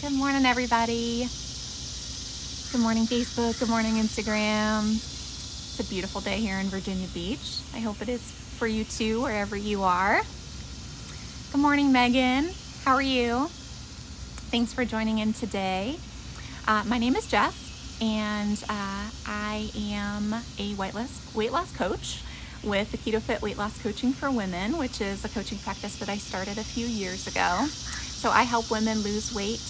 Good morning, everybody. Good morning, Facebook. Good morning, Instagram. It's a beautiful day here in Virginia Beach. I hope it is for you too, wherever you are. Good morning, Megan. How are you? Thanks for joining in today. My name is Jess, and I am a weight loss coach with the Keto Fit Weight Loss Coaching for Women, which is a coaching practice that I started a few years ago. So I help women lose weight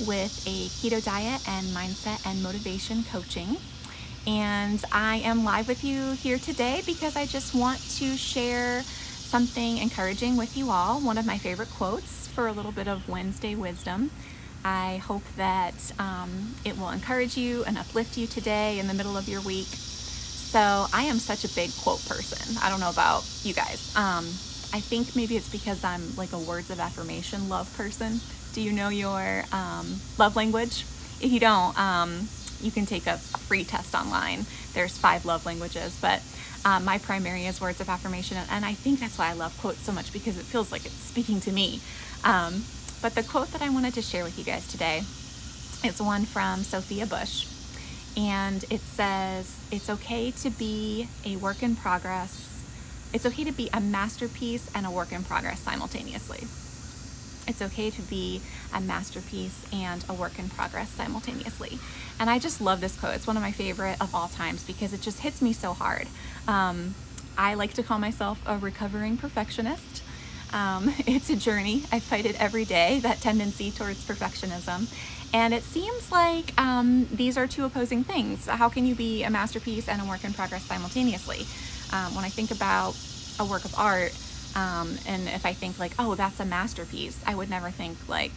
with a keto diet and mindset and motivation coaching. And I am live with you here today because I just want to share something encouraging with you all. One of my favorite quotes for a little bit of Wednesday wisdom. I hope that it will encourage you and uplift you today in the middle of your week. So I am such a big quote person. I don't know about you guys. I think maybe it's because I'm like a words of affirmation love person. Do you know your love language? If you don't, you can take a free test online. There's 5 love languages, but my primary is words of affirmation. And I think that's why I love quotes so much, because it feels like it's speaking to me. But the quote that I wanted to share with you guys today is one from Sophia Bush. And it says, it's okay to be a work in progress. It's okay to be a masterpiece and a work in progress simultaneously. It's okay to be a masterpiece and a work in progress simultaneously. And I just love this quote. It's one of my favorite of all times because it just hits me so hard. I like to call myself a recovering perfectionist. It's a journey. I fight it every day, that tendency towards perfectionism. And it seems like these are two opposing things. How can you be a masterpiece and a work in progress simultaneously? When I think about a work of art, and if I think like, oh, that's a masterpiece, I would never think like,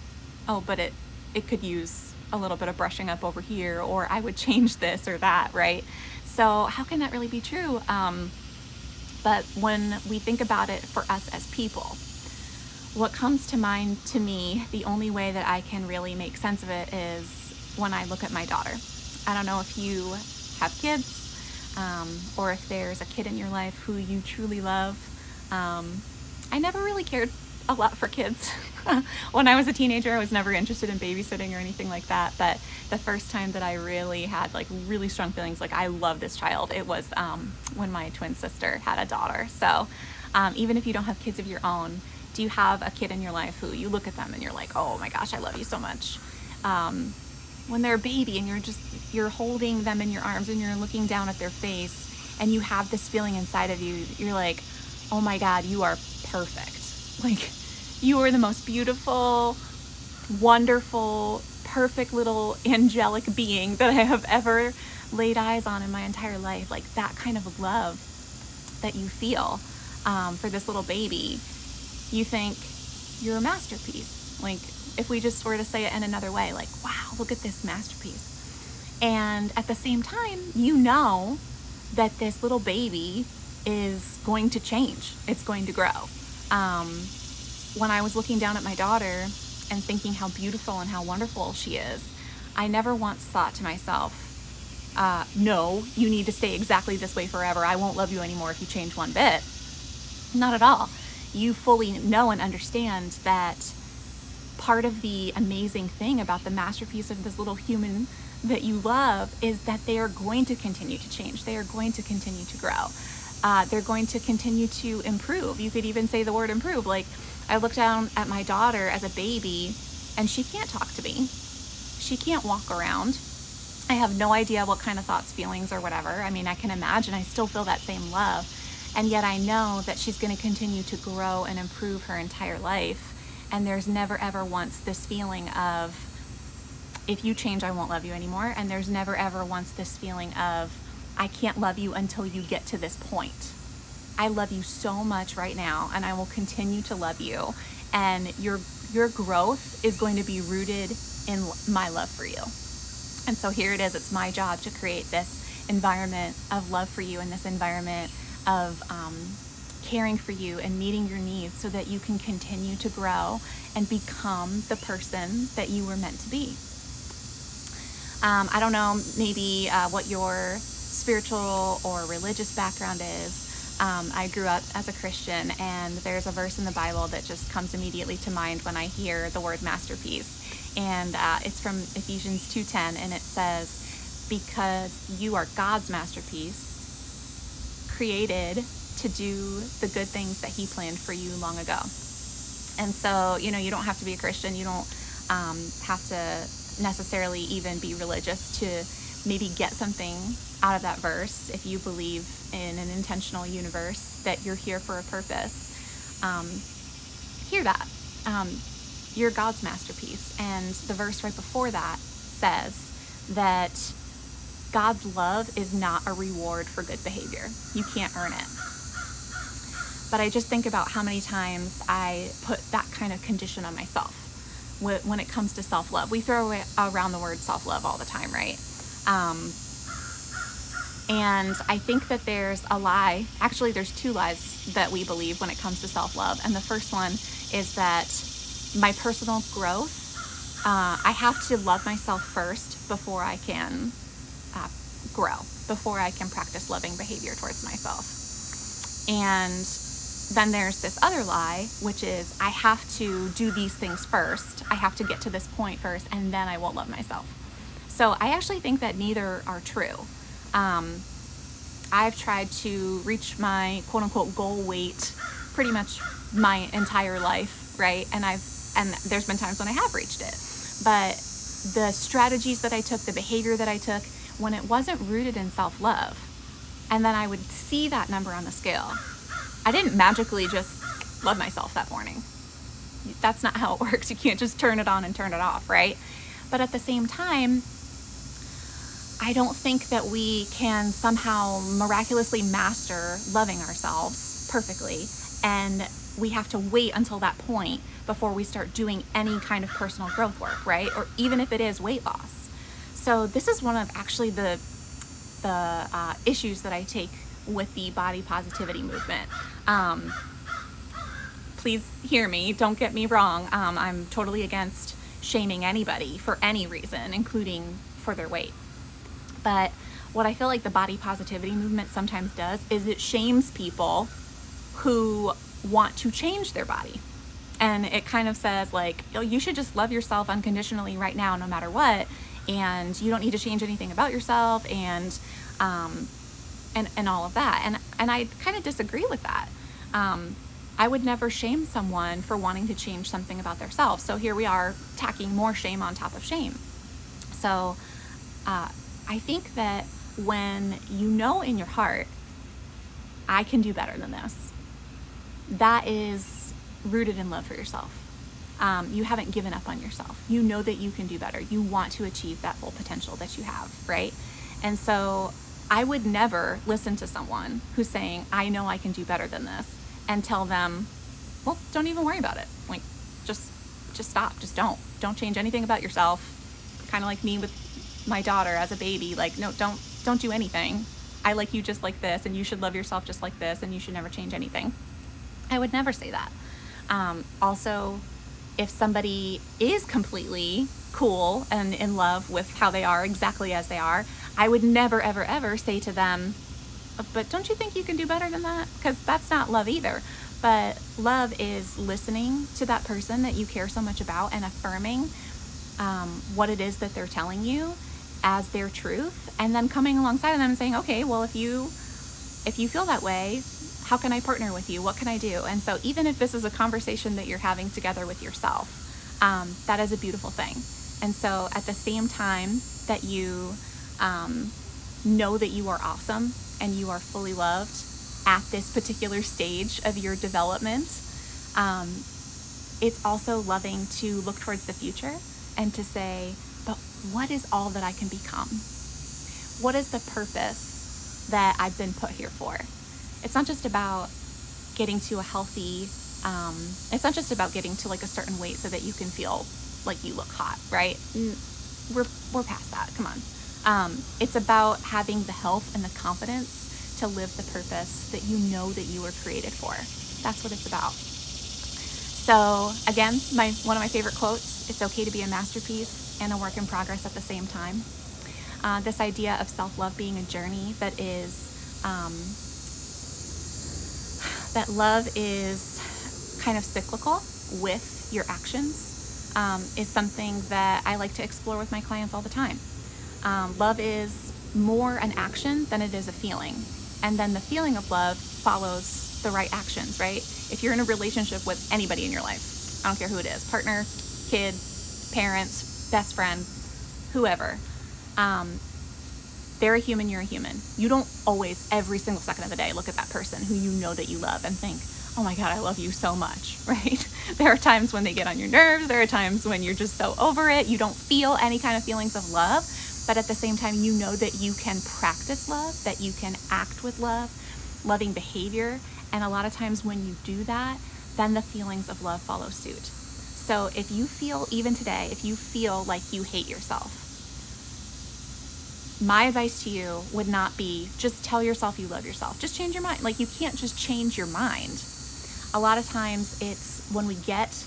oh, but it could use a little bit of brushing up over here, or I would change this or that, right? So how can that really be true? But when we think about it for us as people, what comes to mind to me, the only way that I can really make sense of it is when I look at my daughter. I don't know if you have kids, or if there's a kid in your life who you truly love. I never really cared a lot for kids. When I was a teenager, I was never interested in babysitting or anything like that. But the first time that I really had like really strong feelings, like I love this child, it was when my twin sister had a daughter. So even if you don't have kids of your own, do you have a kid in your life who you look at them and you're like, oh my gosh, I love you so much? When they're a baby and you're holding them in your arms and you're looking down at their face and you have this feeling inside of you, you're like, oh my God, you are perfect. Like, you are the most beautiful, wonderful, perfect little angelic being that I have ever laid eyes on in my entire life. Like that kind of love that you feel for this little baby, you think you're a masterpiece. Like if we just were to say it in another way, like, wow, look at this masterpiece. And at the same time, you know that this little baby is going to change. It's going to grow. When I was looking down at my daughter and thinking how beautiful and how wonderful she is, I never once thought to myself, no, you need to stay exactly this way forever. I won't love you anymore if you change one bit. Not at all. You fully know and understand that part of the amazing thing about the masterpiece of this little human that you love is that they are going to continue to change. They are going to continue to grow. They're going to continue to improve. You could even say the word improve. Like I look down at my daughter as a baby and she can't talk to me. She can't walk around. I have no idea what kind of thoughts, feelings, or whatever. I mean, I can imagine I still feel that same love. And yet I know that she's going to continue to grow and improve her entire life. And there's never ever once this feeling of, if you change, I won't love you anymore. And there's never ever once this feeling of, I can't love you until you get to this point. I love you so much right now, and I will continue to love you. And your growth is going to be rooted in my love for you. And so here it is. It's my job to create this environment of love for you and this environment of caring for you and meeting your needs so that you can continue to grow and become the person that you were meant to be. I don't know maybe what your spiritual or religious background is. I grew up as a Christian, and there's a verse in the Bible that just comes immediately to mind when I hear the word masterpiece. And it's from Ephesians 2:10, and it says, because you are God's masterpiece, created to do the good things that he planned for you long ago. And so, you don't have to be a Christian. You don't have to necessarily even be religious to maybe get something out of that verse. If you believe in an intentional universe, that you're here for a purpose, hear that. You're God's masterpiece. And the verse right before that says that God's love is not a reward for good behavior. You can't earn it. But I just think about how many times I put that kind of condition on myself when it comes to self-love. We throw around the word self-love all the time, right? And I think that there's a lie. Actually, there's two lies that we believe when it comes to self-love. And the first one is that my personal growth, I have to love myself first before I can grow, before I can practice loving behavior towards myself. And then there's this other lie, which is I have to do these things first. I have to get to this point first, and then I will love myself. So I actually think that neither are true. I've tried to reach my quote unquote goal weight pretty much my entire life, right? And there's been times when I have reached it. But the strategies that I took, the behavior that I took, when it wasn't rooted in self-love, and then I would see that number on the scale, I didn't magically just love myself that morning. That's not how it works. You can't just turn it on and turn it off, right? But at the same time, I don't think that we can somehow miraculously master loving ourselves perfectly, and we have to wait until that point before we start doing any kind of personal growth work, right? Or even if it is weight loss. So this is one of actually the issues that I take with the body positivity movement. Please hear me, don't get me wrong. I'm totally against shaming anybody for any reason, including for their weight. But what I feel like the body positivity movement sometimes does is it shames people who want to change their body. And it kind of says like, oh, you should just love yourself unconditionally right now, no matter what. And you don't need to change anything about yourself and all of that. And I kind of disagree with that. I would never shame someone for wanting to change something about themselves. So here we are tacking more shame on top of shame. So I think that when you know in your heart, I can do better than this, that is rooted in love for yourself. You haven't given up on yourself. You know that you can do better. You want to achieve that full potential that you have, right? And so I would never listen to someone who's saying, I know I can do better than this, and tell them, well, don't even worry about it. Like, just stop. Just don't change anything about yourself. Kind of like me with my daughter as a baby. Like, no, don't do anything. I like you just like this, and you should love yourself just like this, and you should never change anything. I would never say that. Also, if somebody is completely cool and in love with how they are, exactly as they are, I would never, ever, ever say to them, but don't you think you can do better than that? Because that's not love either. But love is listening to that person that you care so much about and affirming what it is that they're telling you as their truth, and then coming alongside of them and saying, okay, well, if you feel that way, how can I partner with you? What can I do? And so even if this is a conversation that you're having together with yourself, that is a beautiful thing. And so at the same time that you know that you are awesome and you are fully loved at this particular stage of your development, it's also loving to look towards the future and to say, but what is all that I can become? What is the purpose that I've been put here for? It's not just about getting to a healthy, it's not just about getting to like a certain weight so that you can feel like you look hot, right? We're past that, come on. It's about having the health and the confidence to live the purpose that you know that you were created for. That's what it's about. So again, one of my favorite quotes, it's okay to be a masterpiece and a work in progress at the same time. This idea of self-love being a journey that is, that love is kind of cyclical with your actions. is something that I like to explore with my clients all the time. Love is more an action than it is a feeling. And then the feeling of love follows the right actions, right? If you're in a relationship with anybody in your life, I don't care who it is, partner, kid, parents, best friend, whoever, they're a human, you're a human. You don't always, every single second of the day, look at that person who you know that you love and think, oh my God, I love you so much, right? There are times when they get on your nerves. There are times when you're just so over it. You don't feel any kind of feelings of love. But at the same time, you know that you can practice love, that you can act with love, loving behavior. And a lot of times when you do that, then the feelings of love follow suit. So if you feel, even today, if you feel like you hate yourself, my advice to you would not be just tell yourself you love yourself. Just change your mind. Like, you can't just change your mind. A lot of times it's when we get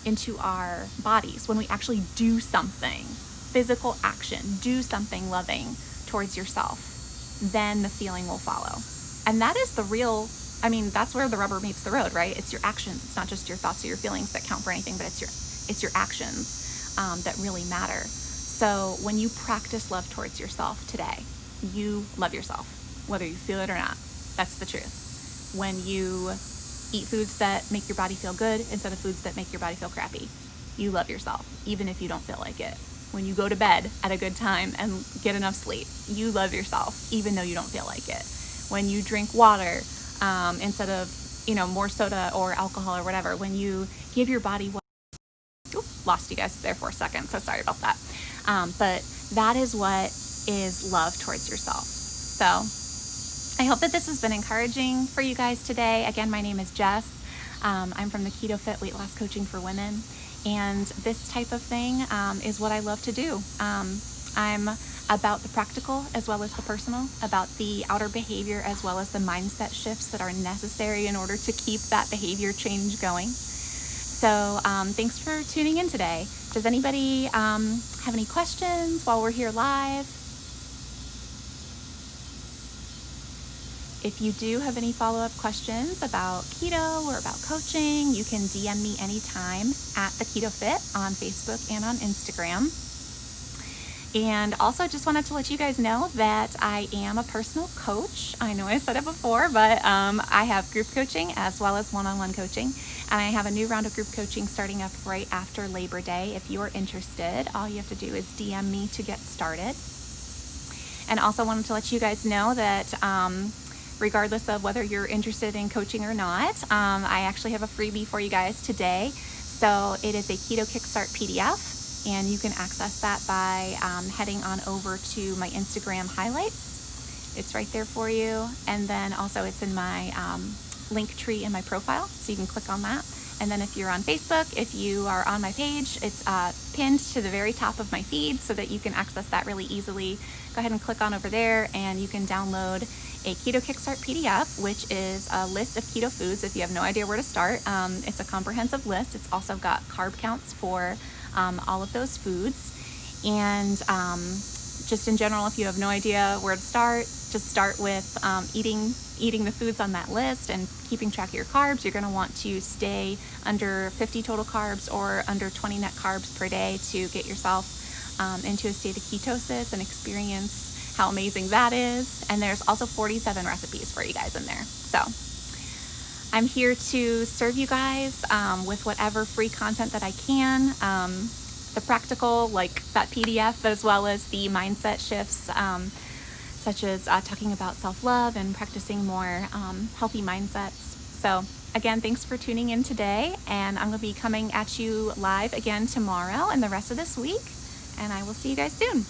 into our bodies, when we actually do something, physical action, do something loving towards yourself, then the feeling will follow. And that is the real, that's where the rubber meets the road, right? It's your actions. It's not just your thoughts or your feelings that count for anything, but it's your actions that really matter. So when you practice love towards yourself today, you love yourself, whether you feel it or not. That's the truth. When you eat foods that make your body feel good instead of foods that make your body feel crappy, you love yourself, even if you don't feel like it. When you go to bed at a good time and get enough sleep, you love yourself, even though you don't feel like it. When you drink water instead of, more soda or alcohol or whatever, when you give your body what, lost you guys there for a second, so sorry about that. But that is what is love towards yourself. So I hope that this has been encouraging for you guys today. Again, my name is Jess. I'm from the Keto Fit Weight Loss Coaching for Women. And this type of thing is what I love to do. I'm about the practical as well as the personal, about the outer behavior as well as the mindset shifts that are necessary in order to keep that behavior change going. So thanks for tuning in today. Does anybody have any questions while we're here live? If you do have any follow-up questions about keto or about coaching, you can DM me anytime at the Keto Fit on Facebook and on Instagram. And also just wanted to let you guys know that I am a personal coach. I know I said it before, but I have group coaching as well as one-on-one coaching. And I have a new round of group coaching starting up right after Labor Day. If you're interested, all you have to do is DM me to get started. And also wanted to let you guys know that regardless of whether you're interested in coaching or not, I actually have a freebie for you guys today. So it is a Keto Kickstart PDF, and you can access that by heading on over to my Instagram highlights. It's right there for you. And then also it's in my link tree in my profile, so you can click on that. And then if you're on Facebook, if you are on my page, it's pinned to the very top of my feed so that you can access that really easily. Go ahead and click on over there and you can download a Keto Kickstart PDF, which is a list of keto foods if you have no idea where to start. It's a comprehensive list. It's also got carb counts for all of those foods. And just in general, if you have no idea where to start, just start with eating the foods on that list and keeping track of your carbs. You're going to want to stay under 50 total carbs or under 20 net carbs per day to get yourself into a state of ketosis and experience how amazing that is. And there's also 47 recipes for you guys in there. So I'm here to serve you guys with whatever free content that I can. The practical, like that PDF, as well as the mindset shifts, such as talking about self-love and practicing more healthy mindsets. So again, thanks for tuning in today, and I'm going to be coming at you live again tomorrow and the rest of this week, and I will see you guys soon.